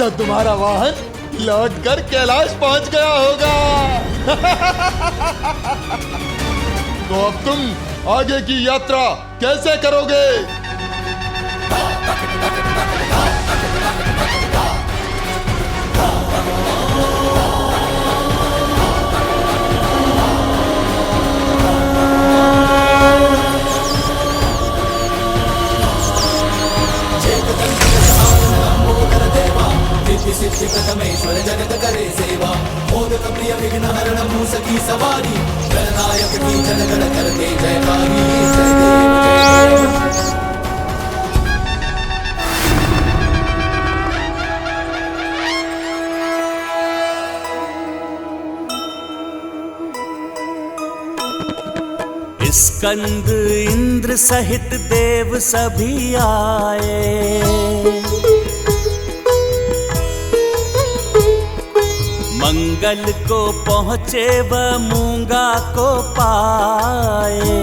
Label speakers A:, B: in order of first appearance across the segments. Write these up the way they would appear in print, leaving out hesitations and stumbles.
A: तो तुम्हारा वाहन लौटकर कैलाश पहुंच गया होगा। तो अब तुम आगे की यात्रा कैसे करोगे?
B: सिद्धि प्रथमेश्वर जगत करे सेवा, मोदक प्रिय विघ्न हरण मूसकी सवारी, गणनायक की जन गण करते जयकारी, जय देव जय देव।
C: स्कंद इंद्र सहित देव सभी आए, मंगल को पहुँचे व मूंगा को पाए।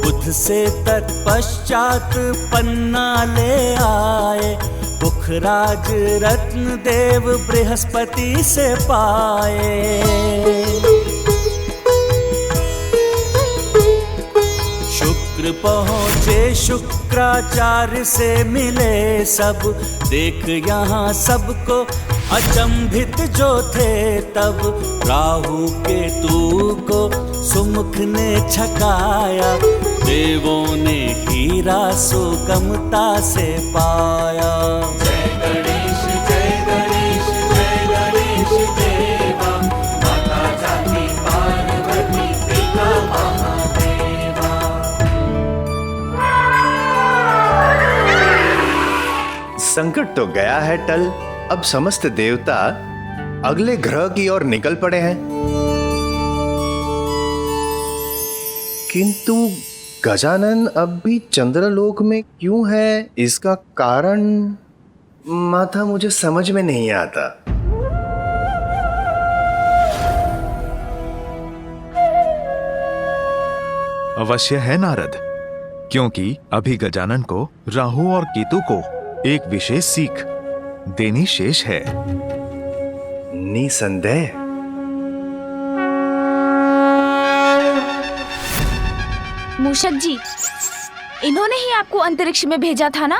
C: बुध से तत्पश्चात पन्ना ले आए, पुखराज रत्न देव बृहस्पति से पाए। शुक्र पहुँचे शुक्राचार्य से मिले सब, देख यहाँ सबको अचंभित जो थे तब। राहु केतु को सुमुख ने छकाया, देवों ने हीरा सुगमता से पाया।
B: जय गणेश जय गणेश जय गणेश देवा, माता जाति पार्वती पिता महादेवा।
D: संकट तो गया है टल, अब समस्त देवता अगले ग्रह की ओर निकल पड़े हैं। किंतु गजानन अब भी चंद्रलोक में क्यों है, इसका कारण माता मुझे समझ में नहीं आता।
E: अवश्य है नारद, क्योंकि अभी गजानन को राहु और केतु को एक विशेष सीख देनी शेष है।
D: निसंदेह।
F: मूषक जी, इन्होंने ही आपको अंतरिक्ष में भेजा था ना?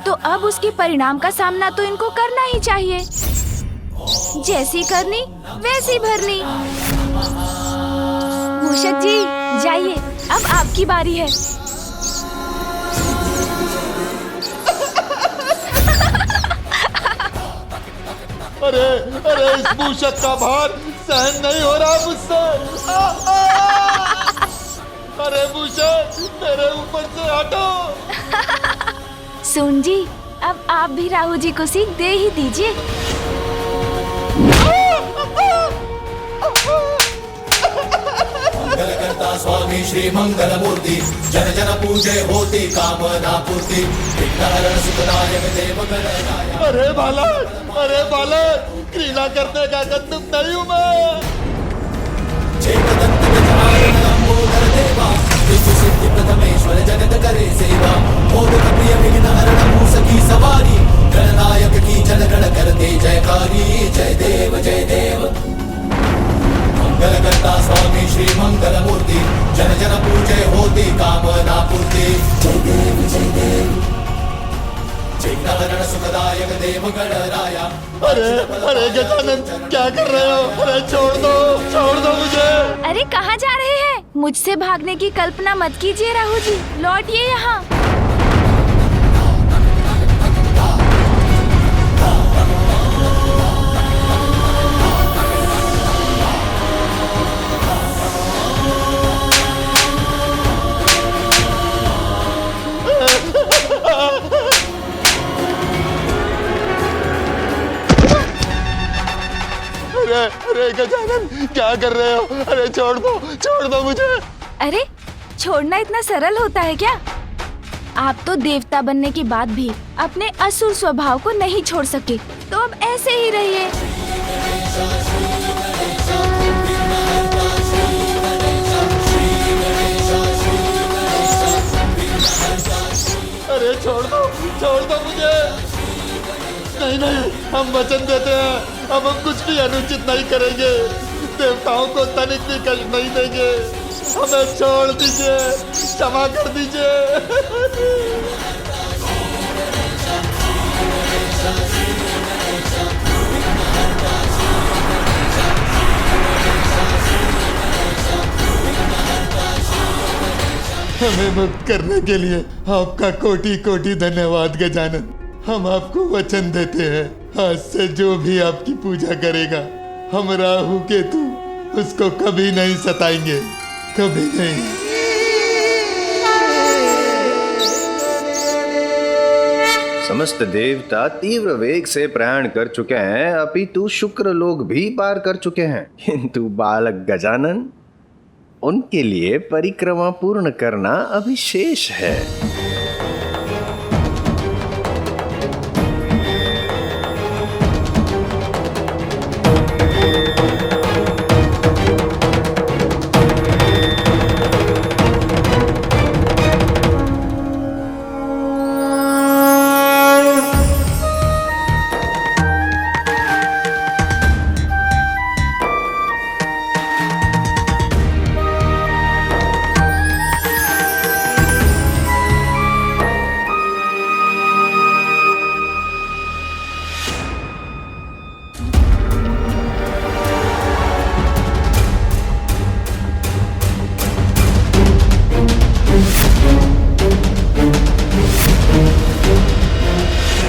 F: तो अब उसके परिणाम का सामना तो इनको करना ही चाहिए। जैसी करनी वैसी भरनी। मूषक जी जाइए, अब आपकी बारी है।
A: अरे अरे, इस मूषक का भार सहन नहीं हो रहा मुझसे। अरे मूषक, मेरे ऊपर से हटो।
F: सुन जी, अब आप भी राहु जी को सीख दे ही दीजिए।
B: मंगल करता स्वामी श्री मंगल मूर्ति, जन जन पूजे होती कामना पूर्ति, विघ्नहरण सुखदायक देव गणनायक।
A: अरे बालक, क्रीड़ा करने का तुम नहीं हूँ मैं।
B: चेतदंत गजानन लंबोदर देवा, विश्व सिद्धि प्रथमेश्वर जगत करे सेवा, मोदक प्रिय विघ्न हरण मूसकी सवारी, गणनायक की जन गण करते जयकारी, जय देव जय देव। मंगल करता स्वामी श्री मंगल मूर्ति, जन जन पूजे होती कामना पूर्ति, जय देव जय देव। विघ्नहरण सुखदायक देव गणराया।
A: अरे गजानन, क्या कर रहे हो? अरे छोड़ दो मुझे।
F: अरे कहाँ जा रहे हैं? मुझसे भागने की कल्पना मत कीजिए राहु जी, लौटिए यहाँ।
A: अरे गजानन, क्या कर रहे हो? अरे छोड़ दो मुझे।
F: अरे छोड़ना इतना सरल होता है क्या? आप तो देवता बनने के बाद भी अपने असुर स्वभाव को नहीं छोड़ सके, तो अब ऐसे ही रहिए।
A: अरे छोड़ दो मुझे। नहीं नहीं, हम वचन देते हैं, अब हम कुछ भी अनुचित नहीं करेंगे, देवताओं को तनिक भी कष्ट नहीं देंगे, हमें छोड़ दीजिए, क्षमा कर दीजिए। हमें मुक्त करने के लिए आपका कोटि कोटि धन्यवाद गजानन। हम आपको वचन देते हैं, आज से जो भी आपकी पूजा करेगा, हम राहु केतु उसको कभी नहीं सताएंगे, कभी नहीं।
D: समस्त देवता तीव्र वेग से प्रयाण कर चुके हैं, अपितु शुक्र लोग भी पार कर चुके हैं, किंतु बालक गजानन, उनके लिए परिक्रमा पूर्ण करना अभी शेष है।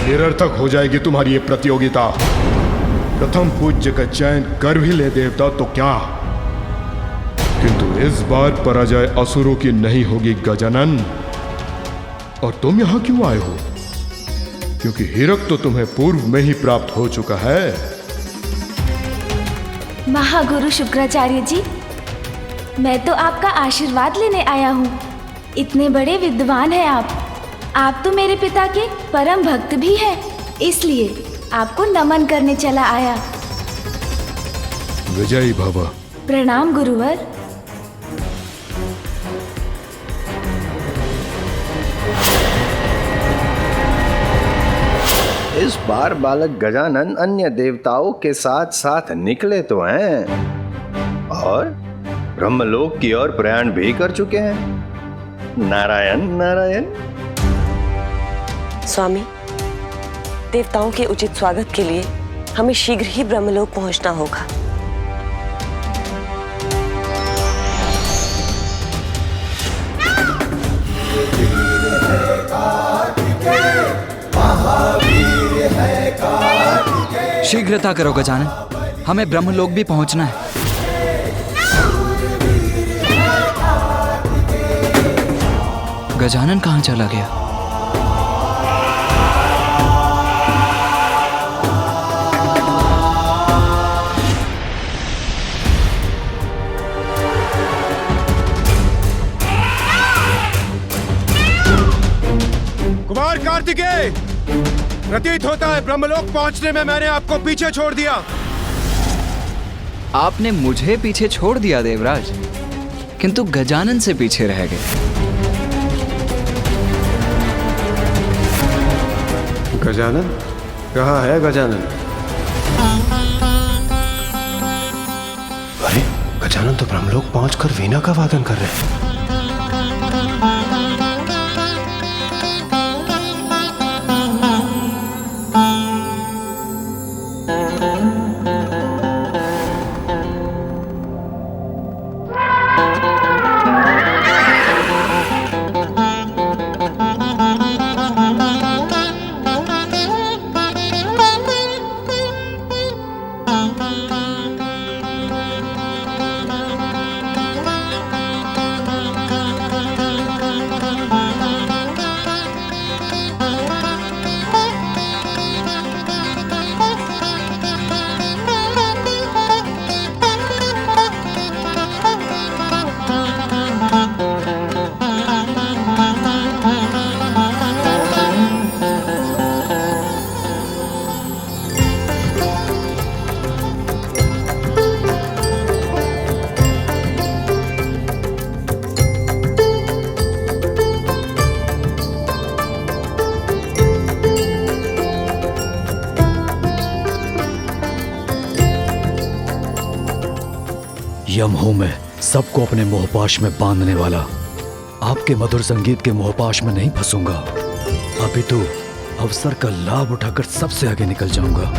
G: निरर्थक हो जाएगी तुम्हारी ये प्रतियोगिता। प्रथम पूज्य का चयन कर भी ले देवता तो क्या, किंतु इस बार पराजय असुरों की नहीं होगी गजानन। और तुम यहां क्यों आए हो? क्योंकि हीरक तो तुम्हें पूर्व में ही प्राप्त हो चुका है।
F: महागुरु शुक्राचार्य जी, मैं तो आपका आशीर्वाद लेने आया हूँ। इतने बड़े विद्वान हैं आप तो मेरे पिता के परम भक्त भी हैं, इसलिए आपको नमन करने चला आया।
G: विजयी भव।
F: प्रणाम गुरुवर।
D: इस बार बालक गजानन अन्य देवताओं के साथ साथ निकले तो हैं और ब्रह्मलोक की ओर प्रयाण भी कर चुके हैं। नारायण नारायण।
H: स्वामी, देवताओं के उचित स्वागत के लिए हमें शीघ्र ही ब्रह्मलोक पहुंचना होगा।
I: शीघ्रता करो गजानन, हमें ब्रह्मलोक भी पहुंचना है। गजानन कहाँ चला गया?
G: कुमार कार्तिकेय, प्रतीत होता है ब्रह्मलोक पहुंचने में मैंने आपको पीछे छोड़ दिया।
I: आपने मुझे पीछे छोड़ दिया देवराज, किंतु गजानन से पीछे रह गए।
G: गजानन कहाँ है? गजानन? अरे गजानन तो ब्रह्मलोक पहुंचकर वीणा का वादन कर रहे हैं।
J: यम हूं मैं, सबको अपने मोहपाश में बांधने वाला। आपके मधुर संगीत के मोहपाश में नहीं फंसूंगा, अपितु अवसर का लाभ उठाकर सबसे आगे निकल जाऊंगा।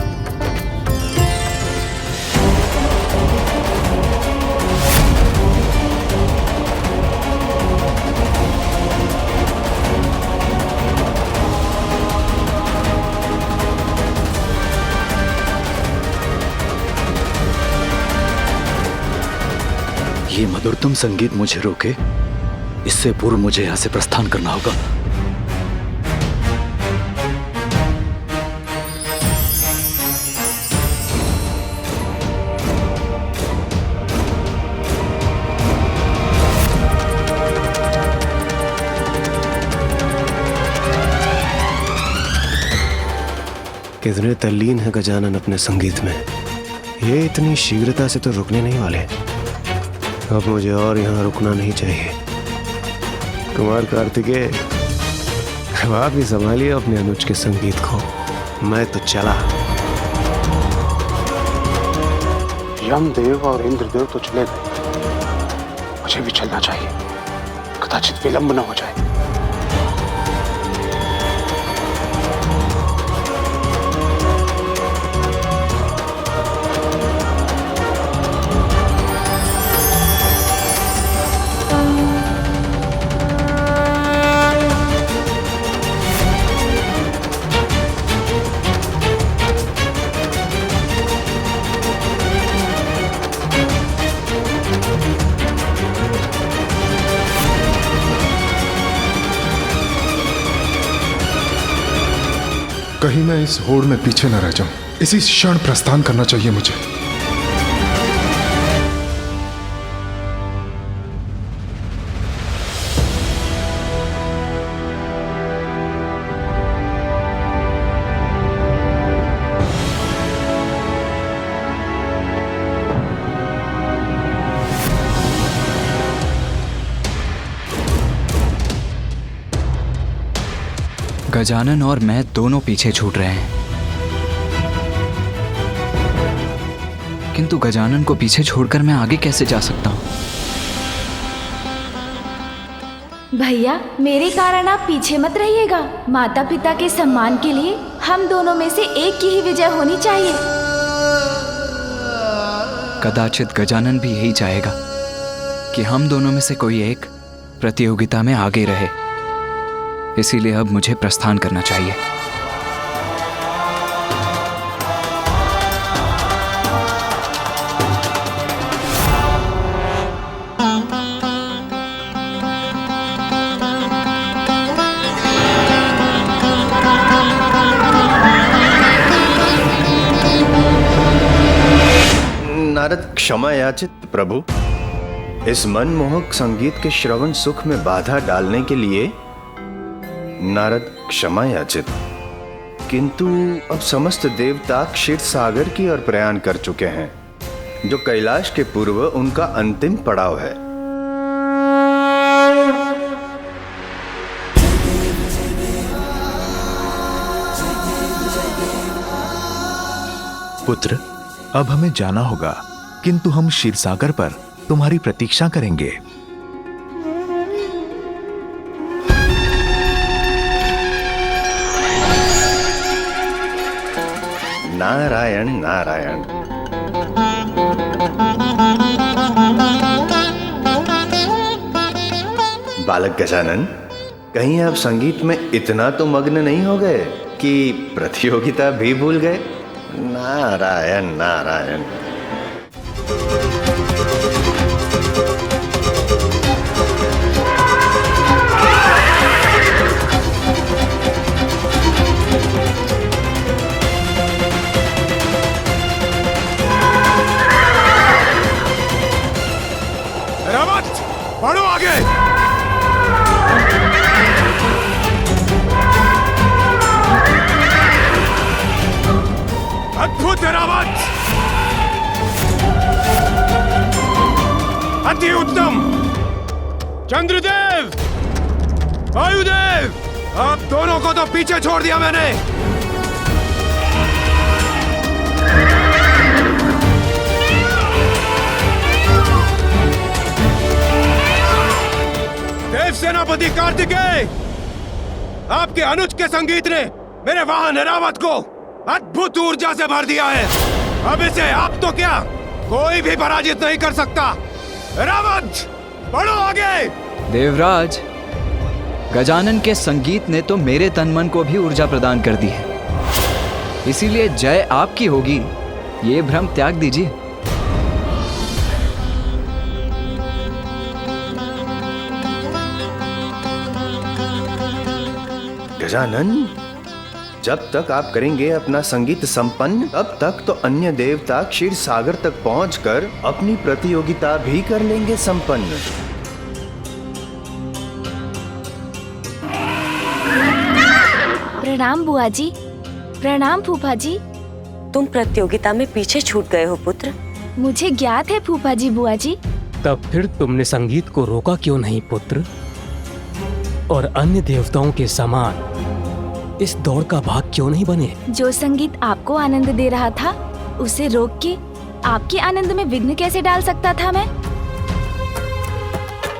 J: ये मधुरतम संगीत मुझे रोके, इससे पूर्व मुझे यहां से प्रस्थान करना होगा।
D: कितने तल्लीन है गजानन अपने संगीत में, ये इतनी शीघ्रता से तो रुकने नहीं वाले। अब मुझे और यहाँ रुकना नहीं चाहिए। कुमार कार्तिकेय, अब आप ही संभालिए अपने अनुज के संगीत को, मैं तो चला।
K: यमदेव और इंद्रदेव तो चले गए, मुझे भी चलना चाहिए, कदाचित विलंब न हो जाए।
G: कहीं मैं इस होड़ में पीछे न रह जाऊं, इसी क्षण प्रस्थान करना चाहिए मुझे।
I: गजानन और मैं दोनों पीछे छूट रहे हैं, किंतु गजानन को पीछे छोड़कर मैं आगे कैसे जा सकता हूँ?
F: भैया, मेरे कारण आप पीछे मत रहिएगा। माता पिता के सम्मान के लिए हम दोनों में से एक की ही विजय होनी चाहिए।
I: कदाचित गजानन भी यही चाहेगा कि हम दोनों में से कोई एक प्रतियोगिता में आगे रहे, इसीलिए अब मुझे प्रस्थान करना चाहिए।
D: नारद क्षमा याचित प्रभु, इस मनमोहक संगीत के श्रवण सुख में बाधा डालने के लिए नारद क्षमा याचित, किंतु अब समस्त देवता क्षीर सागर की ओर प्रयाण कर चुके हैं, जो कैलाश के पूर्व उनका अंतिम पड़ाव है।
E: पुत्र, अब हमें जाना होगा, किंतु हम क्षीरसागर पर तुम्हारी प्रतीक्षा करेंगे।
D: नारायण नारायण। बालक गजानन, कहीं आप संगीत में इतना तो मग्न नहीं हो गए कि प्रतियोगिता भी भूल गए? नारायण नारायण।
G: बढ़ो आगे। अद्भुत रावत, अति उत्तम। चंद्रदेव, वायुदेव, आप दोनों को तो पीछे छोड़ दिया मैंने। देव सेनापति कार्तिकेय, आपके अनुज के संगीत ने मेरे वाहन ऐरावत को अद्भुत ऊर्जा से भर दिया है। अब इसे आप तो क्या, कोई भी पराजित नहीं कर सकता। ऐरावत, बढ़ो आगे।
I: देवराज, गजानन के संगीत ने तो मेरे तन मन को भी ऊर्जा प्रदान कर दी है, इसीलिए जय आपकी होगी, ये भ्रम त्याग दीजिए।
D: गजानन, जब तक आप करेंगे अपना संगीत संपन्न, तब तक तो अन्य देवता क्षीर सागर तक पहुंचकर अपनी प्रतियोगिता भी कर लेंगे संपन्न।
F: प्रणाम बुआ जी। प्रणाम फूफा जी।
H: तुम प्रतियोगिता में पीछे छूट गए हो पुत्र।
F: मुझे ज्ञात है फूफा जी। बुआ जी,
L: तब फिर तुमने संगीत को रोका क्यों नहीं पुत्र? और अन्य देवताओं के समान इस दौड़ का भाग क्यों नहीं बने?
F: जो संगीत आपको आनंद दे रहा था, उसे रोक के आपके आनंद में विघ्न कैसे डाल सकता था मैं?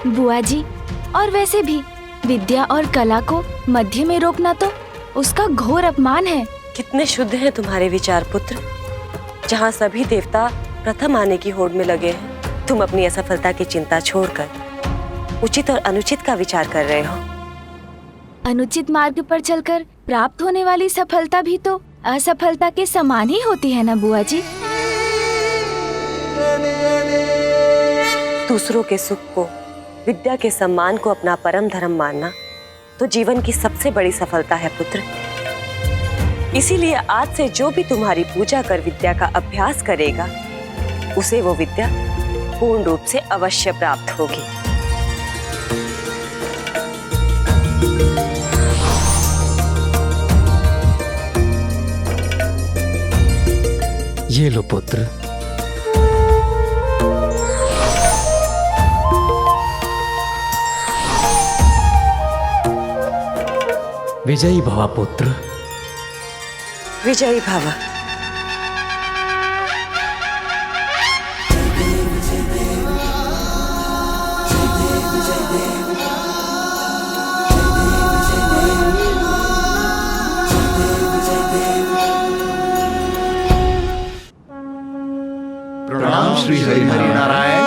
F: बुआ जी, और वैसे भी विद्या और कला को मध्य में रोकना तो उसका घोर अपमान है।
H: कितने शुद्ध हैं तुम्हारे विचार पुत्र। जहाँ सभी देवता प्रथम आने की होड़ में लगे हैं, तुम अपनी असफलता की चिंता छोड़कर उचित और अनुचित का विचार कर रहे हो।
F: अनुचित मार्ग पर चलकर प्राप्त होने वाली सफलता भी तो असफलता के समान ही होती है ना बुआ जी।
H: दूसरों के सुख को, विद्या के सम्मान को अपना परम धर्म मानना तो जीवन की सबसे बड़ी सफलता है पुत्र। इसीलिए आज से जो भी तुम्हारी पूजा कर विद्या का अभ्यास करेगा, उसे वो विद्या पूर्ण रूप से अवश्य प्राप्त होगी।
L: ये लो पुत्र। विजयी भवा पुत्र।
H: विजयी भव।
D: प्रणाम श्री हरि नारायण।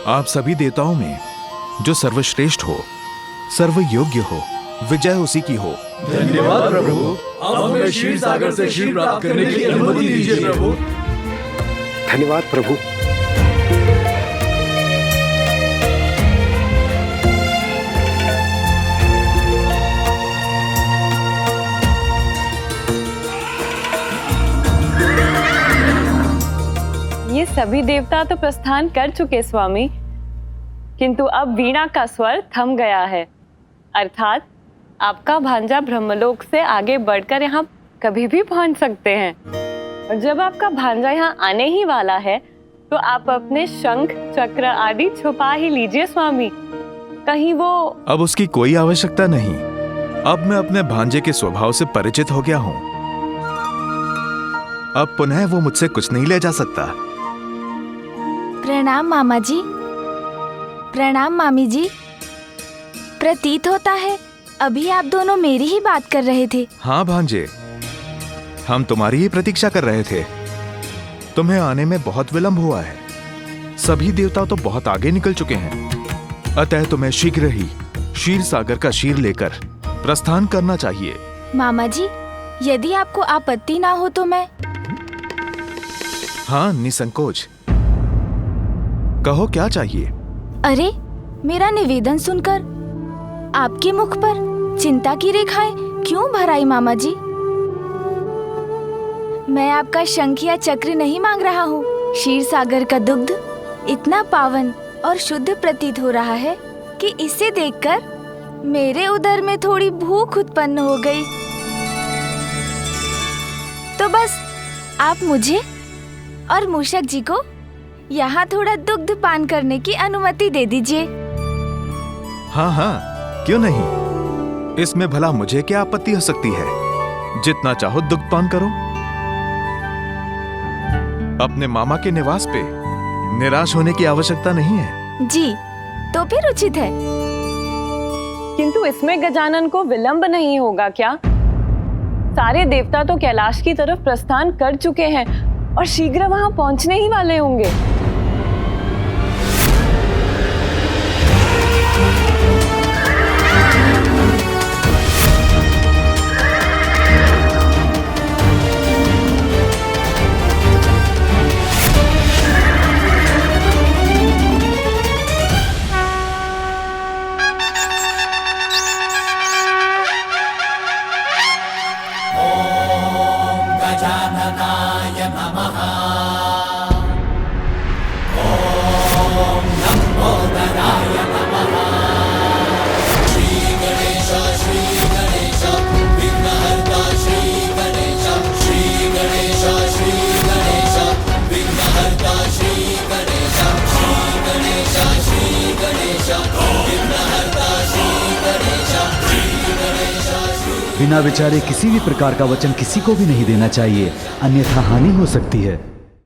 E: आप सभी देवताओं में जो सर्वश्रेष्ठ हो, सर्वयोग्य हो, विजय उसी की हो।
J: धन्यवाद प्रभु। अब हमें क्षीर सागर से क्षीर प्राप्त करने की अनुमति दीजिए प्रभु।
K: धन्यवाद प्रभु।
M: ये सभी देवता तो प्रस्थान कर चुके स्वामी, किंतु अब वीणा का स्वर थम गया है, अर्थात आपका भांजा ब्रह्मलोक से आगे बढ़कर यहाँ कभी भी पहुँच सकते हैं। और जब आपका भांजा यहाँ आने ही वाला है, तो आप अपने शंख चक्र आदि छुपा ही लीजिए स्वामी, कहीं वो।
E: अब उसकी कोई आवश्यकता नहीं। अब मैं अपने भांजे के स्वभाव से परिचित हो गया हूँ। अब पुनः वो मुझसे कुछ नहीं ले जा सकता।
F: प्रणाम मामा जी। प्रणाम मामी जी। प्रतीत होता है अभी आप दोनों मेरी ही बात कर रहे थे।
E: हाँ भांजे, हम तुम्हारी ही प्रतीक्षा कर रहे थे। तुम्हें आने में बहुत विलंब हुआ है। सभी देवता तो बहुत आगे निकल चुके हैं, अतः तुम्हें शीघ्र ही क्षीर सागर का क्षीर लेकर प्रस्थान करना चाहिए।
F: मामा जी, यदि आपको आपत्ति ना हो तो मैं।
E: हाँ, निसंकोच कहो, क्या चाहिए?
F: अरे, मेरा निवेदन सुनकर आपके मुख पर चिंता की रेखाएं क्यों भर आई मामा जी? मैं आपका शंख या चक्र नहीं मांग रहा हूँ। क्षीर सागर का दुग्ध इतना पावन और शुद्ध प्रतीत हो रहा है कि इसे देखकर मेरे उदर में थोड़ी भूख उत्पन्न हो गई। तो बस आप मुझे और मूषक जी को यहाँ थोड़ा दुग्ध पान करने की अनुमति दे दीजिए।
E: हाँ हाँ, क्यों नहीं। इसमें भला मुझे क्या आपत्ति हो सकती है। जितना चाहो दुग्ध पान करो। अपने मामा के निवास पे। निराश होने की आवश्यकता नहीं है।
F: जी, तो फिर उचित है।
M: किंतु इसमें गजानन को विलंब नहीं होगा क्या? सारे देवता तो कैलाश की तरफ प्रस्थान कर चुके हैं और शीघ्र वहां पहुंचने ही वाले होंगे।
B: गजाननाय नमः। ॐ लंबोदराय नमः। श्री गणेश विघ्नहर्ता श्री गणेश विघ्नहर्ता श्री गणेश विघ्नहर्ता श्री गणेश।
J: बिना विचारे किसी भी प्रकार का वचन किसी को भी नहीं देना चाहिए, अन्यथा हानि हो सकती है।